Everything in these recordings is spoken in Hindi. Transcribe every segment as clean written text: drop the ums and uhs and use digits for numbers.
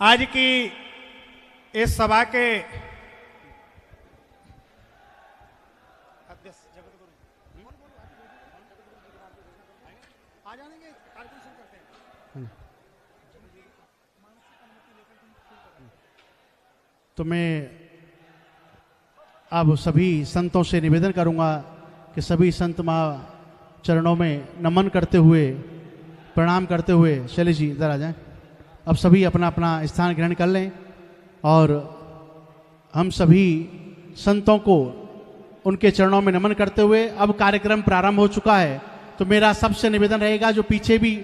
आज की इस सभा के अध्यक्ष तो मैं अब सभी संतों से निवेदन करूंगा कि सभी संत माँ चरणों में नमन करते हुए, प्रणाम करते हुए, शैलेश जी इधर आ जाएं। अब सभी अपना अपना स्थान ग्रहण कर लें और हम सभी संतों को उनके चरणों में नमन करते हुए अब कार्यक्रम प्रारंभ हो चुका है। तो मेरा सबसे निवेदन रहेगा, जो पीछे भी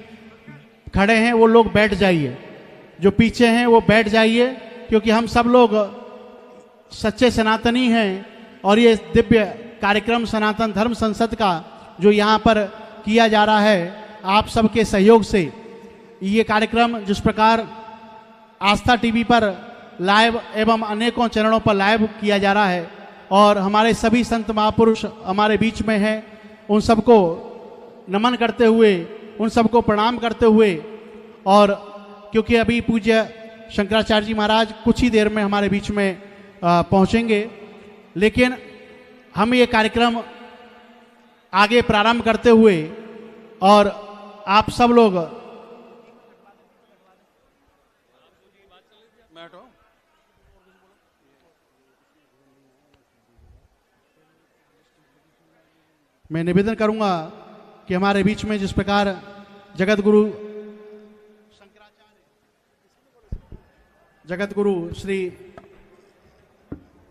खड़े हैं वो लोग बैठ जाइए, जो पीछे हैं वो बैठ जाइए, क्योंकि हम सब लोग सच्चे सनातनी हैं और ये दिव्य कार्यक्रम सनातन धर्म संसद का जो यहाँ पर किया जा रहा है, आप सबके सहयोग से ये कार्यक्रम जिस प्रकार आस्था टीवी पर लाइव एवं अनेकों चैनलों पर लाइव किया जा रहा है और हमारे सभी संत महापुरुष हमारे बीच में हैं, उन सबको नमन करते हुए, उन सबको प्रणाम करते हुए, और क्योंकि अभी पूज्य शंकराचार्य जी महाराज कुछ ही देर में हमारे बीच में पहुंचेंगे, लेकिन हम ये कार्यक्रम आगे प्रारंभ करते हुए और आप सब लोग मैं निवेदन करूंगा कि हमारे बीच में जिस प्रकार जगत गुरु श्री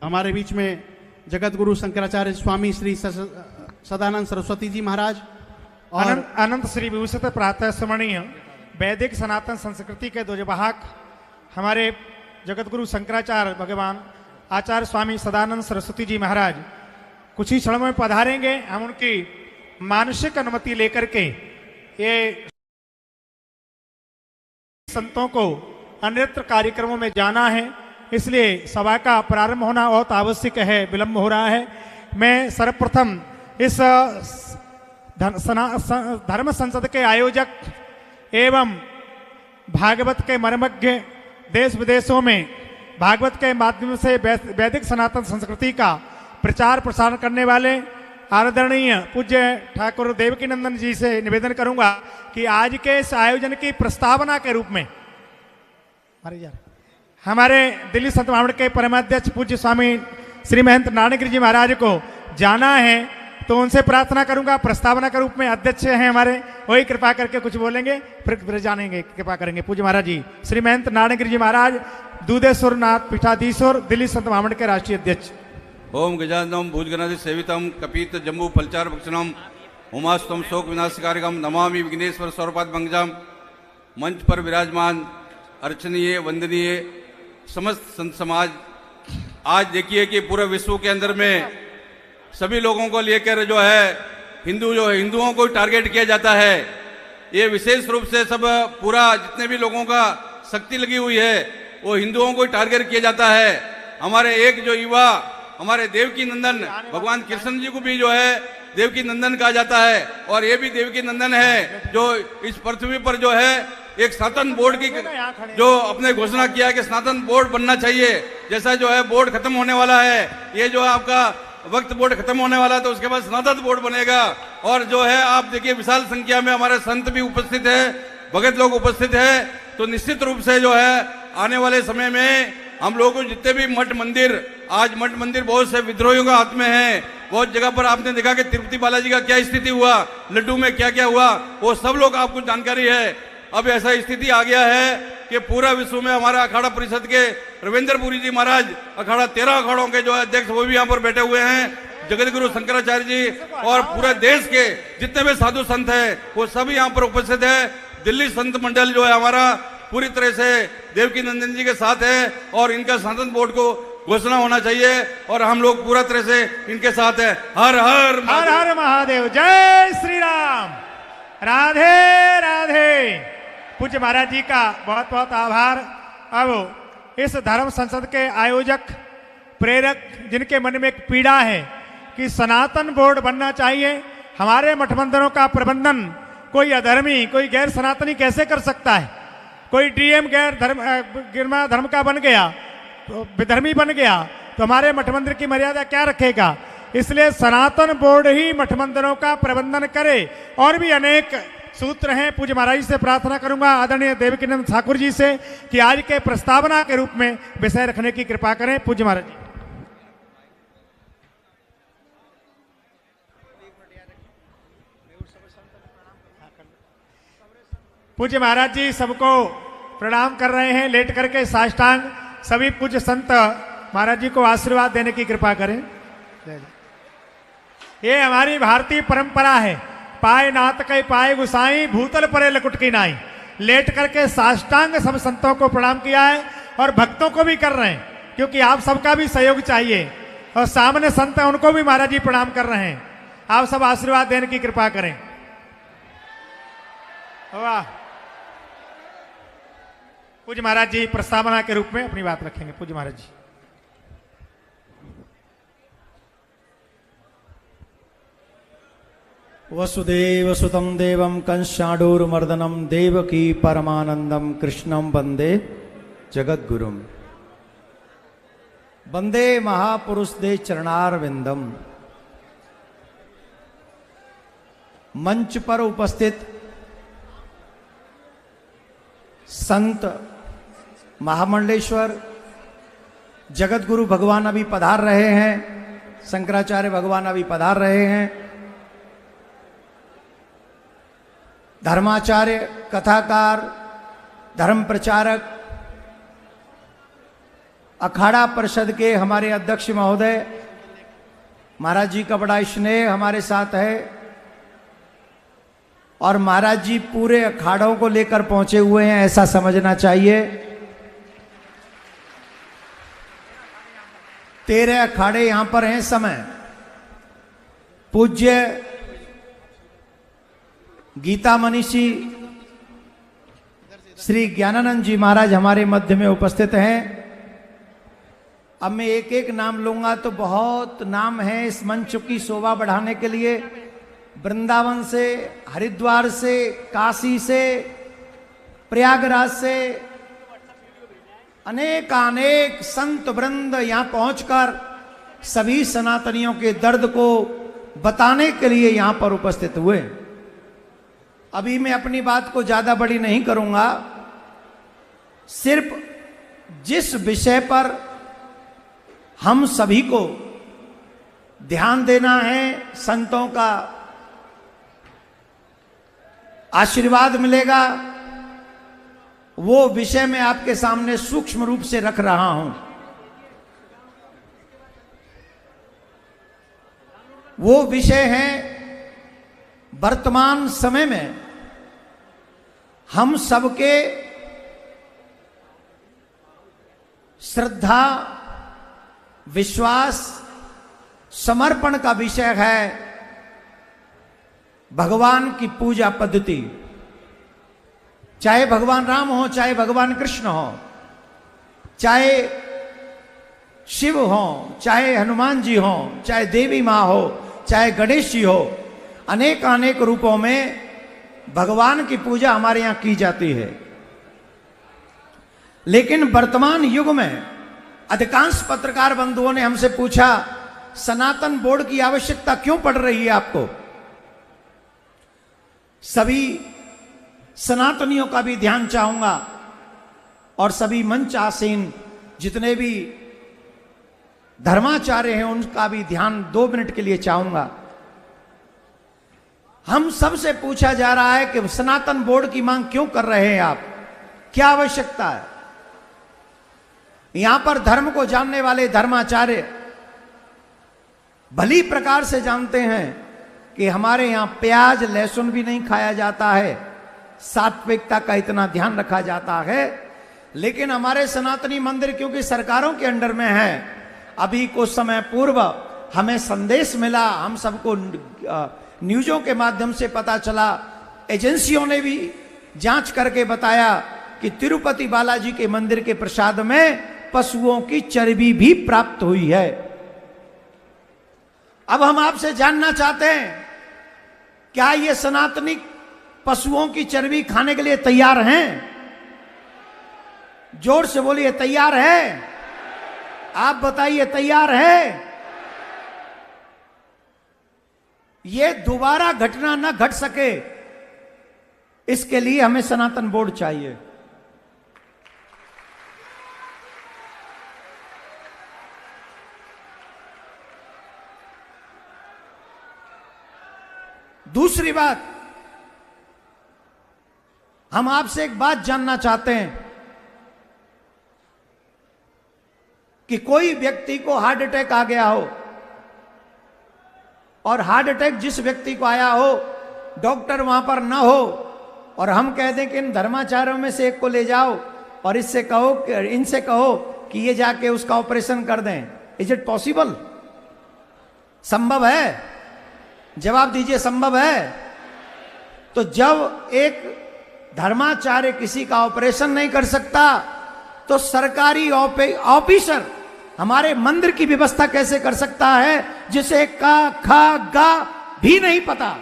हमारे बीच में जगत गुरु शंकराचार्य स्वामी श्री सदानंद सरस्वती जी महाराज और अनंत श्री विभूषित प्रातः स्मरणीय वैदिक सनातन संस्कृति के ध्वजवाहक हमारे जगत गुरु शंकराचार्य भगवान आचार्य स्वामी सदानंद सरस्वती जी महाराज कुछ ही क्षणों में पधारेंगे। हम उनकी मानसिक अनुमति लेकर के ये संतों को अन्यत्र कार्यक्रमों में जाना है, इसलिए सभा का प्रारंभ होना बहुत आवश्यक है, विलंब हो रहा है। मैं सर्वप्रथम इस धर्म संसद के आयोजक एवं भागवत के मर्मज्ञ, देश विदेशों में भागवत के माध्यम से वैदिक सनातन संस्कृति का प्रचार प्रसार करने वाले आदरणीय पूज्य ठाकुर देवकी नंदन जी से निवेदन करूंगा कि आज के इस आयोजन की प्रस्तावना के रूप में हमारे दिल्ली संत महामंडल के परमाध्यक्ष पूज्य स्वामी श्री महंत नारायण गिरि जी महाराज को जाना है, तो उनसे प्रार्थना करूंगा प्रस्तावना के रूप में अध्यक्ष हैं हमारे, वही कृपा करके कुछ बोलेंगे, फिर जानेंगे, कृपा करेंगे। पूज्य महाराज जी श्री महंत नारायण गिरि जी महाराज दूधेश्वर नाथ पीठाधीश्वर दिल्ली संत महामंडल के राष्ट्रीय अध्यक्ष। ओम गजाननम भूतगणाधि सेवितम कपीत जम्बू फलचार भक्षणम उमास्तम शोक विनाशकारिकम नमामि विघ्नेश्वर स्वरूपात मंगजाम। मंच पर विराजमान अर्चनीय वंदनीय समस्त संत समाज, आज देखिए कि पूरे विश्व के अंदर में सभी लोगों को लेकर जो है हिंदुओं को टारगेट किया जाता है। ये विशेष रूप से सब पूरा जितने भी लोगों का शक्ति लगी हुई है वो हिंदुओं को टारगेट किया जाता है। हमारे एक जो युवा हमारे देवकी नंदन भगवान कृष्ण जी को भी जो है देवकी नंदन कहा जाता है, और ये भी देवकी नंदन है जो इस पृथ्वी पर जो है एक सनातन बोर्ड की जो अपने घोषणा किया कि सनातन बोर्ड बनना चाहिए। जैसा जो है बोर्ड खत्म होने वाला है, ये जो आपका वक्त बोर्ड खत्म होने वाला है, तो उसके बाद सनातन बोर्ड बनेगा। और जो है आप देखिए विशाल संख्या में हमारे संत भी उपस्थित है, भगत लोग उपस्थित है, तो निश्चित रूप से जो है आने वाले समय में हम लोगों को जितने भी मठ मंदिर, आज मठ मंदिर बहुत से विद्रोहियों के हाथ में है। बहुत जगह पर आपने देखा कि तिरुपति बालाजी का क्या स्थिति हुआ, लड्डू में क्या क्या हुआ, वो सब लोग आपको जानकारी है। अब ऐसा स्थिति आ गया है कि पूरा विश्व में हमारा अखाड़ा परिषद के रविंद्रपुरी जी महाराज अखाड़ा 13 अखाड़ों के जो अध्यक्ष वो भी यहाँ पर बैठे हुए हैं, जगत गुरु शंकराचार्य जी, और पूरे देश के जितने भी साधु संत हैं वो सब यहाँ पर उपस्थित है। दिल्ली संत मंडल जो है हमारा पूरी तरह से देवकी नंदन जी के साथ है और इनका सनातन बोर्ड को घोषणा होना चाहिए और हम लोग पूरा तरह से इनके साथ है। हर हर हर हर महादेव, जय श्री राम, राधे राधे। पूज्य महाराज जी का बहुत बहुत आभार। अब इस धर्म संसद के आयोजक प्रेरक जिनके मन में एक पीड़ा है कि सनातन बोर्ड बनना चाहिए, हमारे मठ मंदिरों का प्रबंधन कोई अधर्मी, कोई गैर सनातनी कैसे कर सकता है। कोई डीएम गिरमा धर्म का बन गया तो विधर्मी बन गया तो हमारे मठ मंदिर की मर्यादा क्या रखेगा। इसलिए सनातन बोर्ड ही मठ मंदिरों का प्रबंधन करे। और भी अनेक सूत्र हैं। पूज्य महाराज से प्रार्थना करूंगा आदरणीय देवकीनंद ठाकुर जी से कि आज के प्रस्तावना के रूप में विषय रखने की कृपा करें। पूज्य महाराज जी। पूज्य महाराज जी सबको प्रणाम कर रहे हैं लेट करके साष्टांग। सभी पूज्य संत महाराज जी को आशीर्वाद देने की कृपा करें। ये हमारी भारतीय परंपरा है। पाए नाथ कई पाए गुसाई भूतल परे लकुट की नाई। लेट करके साष्टांग सब संतों को प्रणाम किया है और भक्तों को भी कर रहे हैं क्योंकि आप सबका भी सहयोग चाहिए। और सामने संत हैं उनको भी महाराज जी प्रणाम कर रहे हैं। आप सब आशीर्वाद देने की कृपा करें। वाह। पूज्य महाराज जी प्रस्तावना के रूप में अपनी बात रखेंगे। पूज्य महाराज जी। वसुदेव सुतं देवं कंशाडूरमर्दनं देवकी परमानंदम कृष्णं वंदे जगद्गुरुम। वंदे महापुरुष दे चरणारविंदम। मंच पर उपस्थित संत महामंडलेश्वर जगतगुरु भगवान अभी पधार रहे हैं। शंकराचार्य भगवान अभी पधार रहे हैं। धर्माचार्य, कथाकार, धर्म प्रचारक, अखाड़ा परिषद के हमारे अध्यक्ष महोदय महाराज जी का बड़ा स्नेह हमारे साथ है। और महाराज जी पूरे अखाड़ों को लेकर पहुंचे हुए हैं ऐसा समझना चाहिए। 13 अखाड़े यहां पर हैं समय। पूज्य गीता मनीषी श्री ज्ञानानंद जी महाराज हमारे मध्य में उपस्थित हैं। अब मैं एक एक नाम लूंगा तो बहुत नाम है इस मंच की शोभा बढ़ाने के लिए। वृंदावन से, हरिद्वार से, काशी से, प्रयागराज से अनेक संत वृंद यहां पहुंचकर सभी सनातनियों के दर्द को बताने के लिए यहां पर उपस्थित हुए। अभी मैं अपनी बात को ज्यादा बड़ी नहीं करूंगा। सिर्फ जिस विषय पर हम सभी को ध्यान देना है, संतों का आशीर्वाद मिलेगा, वो विषय मैं आपके सामने सूक्ष्म रूप से रख रहा हूं। वो विषय है वर्तमान समय में हम सबके श्रद्धा, विश्वास, समर्पण का विषय है भगवान की पूजा पद्धति। चाहे भगवान राम हो, चाहे भगवान कृष्ण हो, चाहे शिव हो, चाहे हनुमान जी हो, चाहे देवी मां हो, चाहे गणेश जी हो, अनेक रूपों में भगवान की पूजा हमारे यहां की जाती है। लेकिन वर्तमान युग में अधिकांश पत्रकार बंधुओं ने हमसे पूछा, सनातन बोर्ड की आवश्यकता क्यों पड़ रही है आपको? सभी सनातनियों का भी ध्यान चाहूंगा और सभी मंच आसीन जितने भी धर्माचार्य हैं उनका भी ध्यान 2 मिनट के लिए चाहूंगा। हम सबसे पूछा जा रहा है कि सनातन बोर्ड की मांग क्यों कर रहे हैं आप, क्या आवश्यकता है? यहां पर धर्म को जानने वाले धर्माचार्य भली प्रकार से जानते हैं कि हमारे यहां प्याज लहसुन भी नहीं खाया जाता है, सात्विकता का इतना ध्यान रखा जाता है। लेकिन हमारे सनातनी मंदिर क्योंकि सरकारों के अंडर में है, अभी कुछ समय पूर्व हमें संदेश मिला, हम सबको न्यूज़ों के माध्यम से पता चला, एजेंसियों ने भी जांच करके बताया कि तिरुपति बालाजी के मंदिर के प्रसाद में पशुओं की चर्बी भी प्राप्त हुई है। अब हम आपसे जानना चाहते हैं, क्या ये सनातनी पशुओं की चर्बी खाने के लिए तैयार हैं? जोर से बोलिए, तैयार है? आप बताइए, तैयार है? ये दोबारा घटना ना घट सके, इसके लिए हमें सनातन बोर्ड चाहिए। दूसरी बात, हम आपसे एक बात जानना चाहते हैं कि कोई व्यक्ति को हार्ट अटैक आ गया हो और हार्ट अटैक जिस व्यक्ति को आया हो, डॉक्टर वहां पर ना हो, और हम कह दें कि इन धर्माचार्यों में से एक को ले जाओ और इनसे कहो कि ये जाके उसका ऑपरेशन कर दें। Is it possible? संभव है? जवाब दीजिए, संभव है? तो जब एक धर्माचार्य किसी का ऑपरेशन नहीं कर सकता, तो सरकारी ऑफिसर हमारे मंदिर की व्यवस्था कैसे कर सकता है, जिसे का खा गा भी नहीं पता?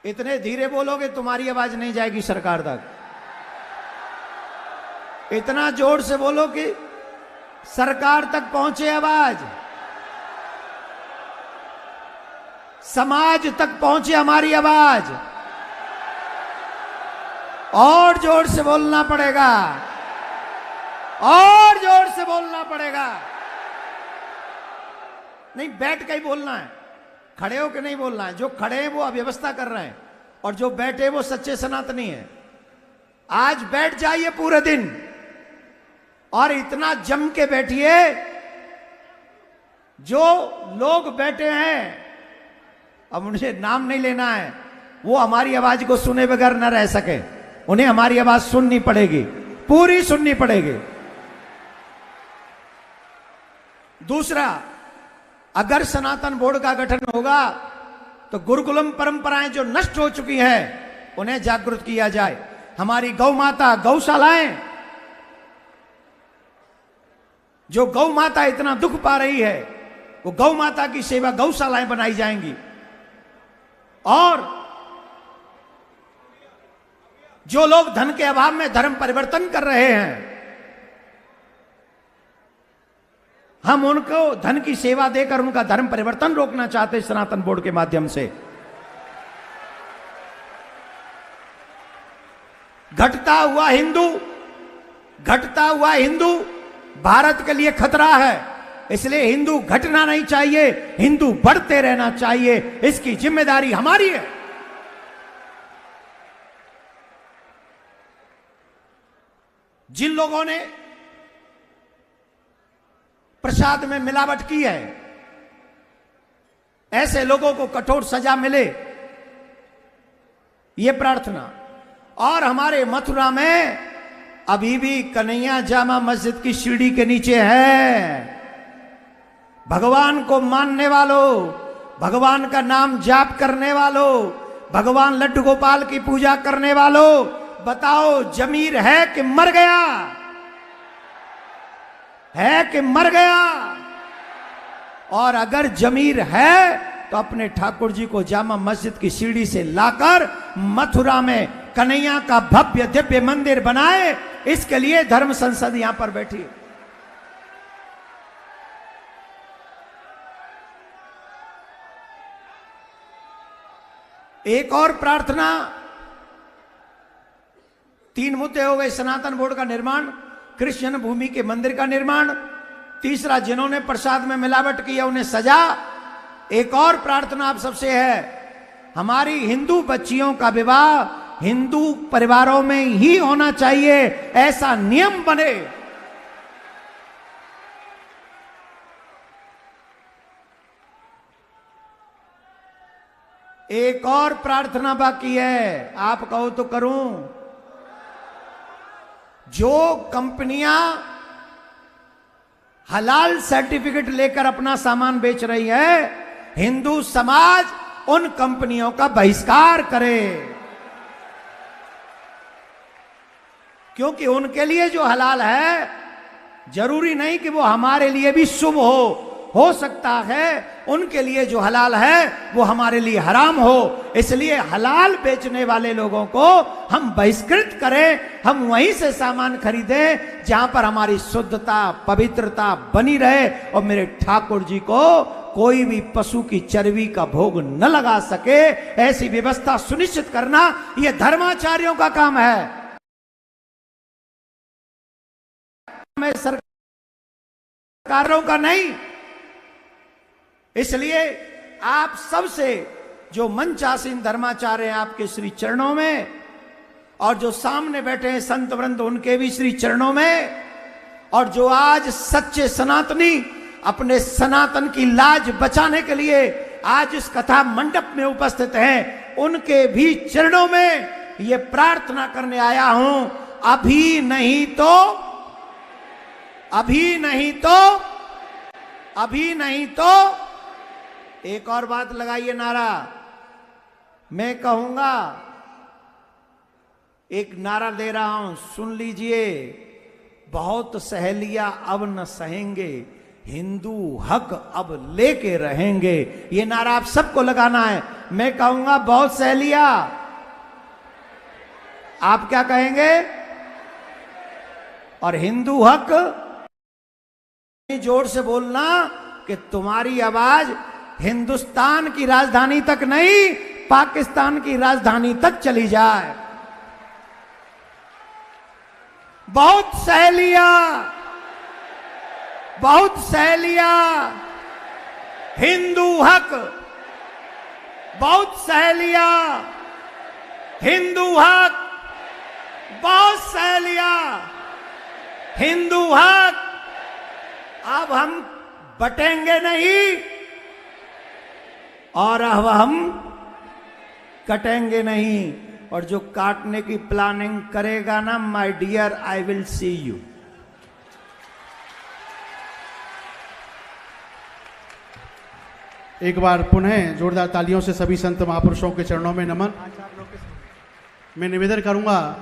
इतने धीरे बोलोगे तुम्हारी आवाज नहीं जाएगी सरकार तक। इतना जोर से बोलो कि सरकार तक पहुंचे आवाज, समाज तक पहुंचे हमारी आवाज। और जोर से बोलना पड़ेगा, और जोर से बोलना पड़ेगा। नहीं, बैठ के ही बोलना है, खड़े होकर नहीं बोलना है। जो खड़े हैं वो अव्यवस्था कर रहे हैं, और जो बैठे वो सच्चे सनातनी हैं। आज बैठ जाइए पूरे दिन और इतना जम के बैठिए, जो लोग बैठे हैं, अब उनसे नाम नहीं लेना है, वो हमारी आवाज को सुने बगैर न रह सके। उन्हें हमारी आवाज सुननी पड़ेगी, पूरी सुननी पड़ेगी। दूसरा, अगर सनातन बोर्ड का गठन होगा तो गुरुकुलम परंपराएं जो नष्ट हो चुकी हैं उन्हें जागृत किया जाए। हमारी गौ माता, गौशालाएं, जो गौ माता इतना दुख पा रही है, वो गौ माता की सेवा गौशालाएं बनाई जाएंगी। और जो लोग धन के अभाव में धर्म परिवर्तन कर रहे हैं, हम उनको धन की सेवा देकर उनका धर्म परिवर्तन रोकना चाहते हैं सनातन बोर्ड के माध्यम से। घटता हुआ हिंदू भारत के लिए खतरा है, इसलिए हिंदू घटना नहीं चाहिए, हिंदू बढ़ते रहना चाहिए। इसकी जिम्मेदारी हमारी है। जिन लोगों ने प्रसाद में मिलावट की है, ऐसे लोगों को कठोर सजा मिले, ये प्रार्थना। और हमारे मथुरा में अभी भी कन्हैया जामा मस्जिद की सीढ़ी के नीचे है। भगवान को मानने वालों, भगवान का नाम जाप करने वालों, भगवान लड्डू गोपाल की पूजा करने वालों, बताओ जमीर है कि मर गया? है कि मर गया? और अगर जमीर है तो अपने ठाकुर जी को जामा मस्जिद की सीढ़ी से लाकर मथुरा में कन्हैया का भव्य दिव्य मंदिर बनाए। इसके लिए धर्म संसद यहां पर बैठी है। एक और प्रार्थना, 3 मुद्दे हो गए। सनातन बोर्ड का निर्माण, कृष्ण जन्मभूमि के मंदिर का निर्माण, तीसरा जिन्होंने प्रसाद में मिलावट की है उन्हें सजा। एक और प्रार्थना आप सबसे है, हमारी हिंदू बच्चियों का विवाह हिंदू परिवारों में ही होना चाहिए, ऐसा नियम बने। एक और प्रार्थना बाकी है, आप कहो तो करूं। जो कंपनियां हलाल सर्टिफिकेट लेकर अपना सामान बेच रही है, हिंदू समाज उन कंपनियों का बहिष्कार करे, क्योंकि उनके लिए जो हलाल है जरूरी नहीं कि वो हमारे लिए भी शुभ हो। हो सकता है उनके लिए जो हलाल है वो हमारे लिए हराम हो। इसलिए हलाल बेचने वाले लोगों को हम बहिष्कृत करें, हम वहीं से सामान खरीदें जहां पर हमारी शुद्धता पवित्रता बनी रहे और मेरे ठाकुर जी को कोई भी पशु की चर्बी का भोग न लगा सके। ऐसी व्यवस्था सुनिश्चित करना यह धर्माचार्यों का काम है, सरकारों का नहीं। इसलिए आप सबसे जो मंचासीन धर्माचार्य हैं आपके श्री चरणों में, और जो सामने बैठे हैं संत वृंद उनके भी श्री चरणों में, और जो आज सच्चे सनातनी अपने सनातन की लाज बचाने के लिए आज इस कथा मंडप में उपस्थित हैं, उनके भी चरणों में ये प्रार्थना करने आया हूं, अभी नहीं तो, अभी नहीं तो, अभी नहीं तो। एक और बात लगाइए नारा, मैं कहूंगा, एक नारा दे रहा हूं, सुन लीजिए। बहुत सहेलियां अब न सहेंगे, हिंदू हक अब लेके रहेंगे। ये नारा आप सबको लगाना है। मैं कहूंगा बहुत सहेलियां, आप क्या कहेंगे? और हिंदू हक जोर से बोलना कि तुम्हारी आवाज हिंदुस्तान की राजधानी तक नहीं, पाकिस्तान की राजधानी तक चली जाए। बहुत सहेलियां, बहुत सहेलियां, हिंदू हक, बहुत सहेलियां, हिंदू हक, बहुत सहेलियां, हिंदू हक। अब हम बटेंगे नहीं और अब हम कटेंगे नहीं। और जो काटने की प्लानिंग करेगा ना, my dear, I will see you. एक बार पुनः जोरदार तालियों से सभी संत महापुरुषों के चरणों में नमन। मैं निवेदन करूंगा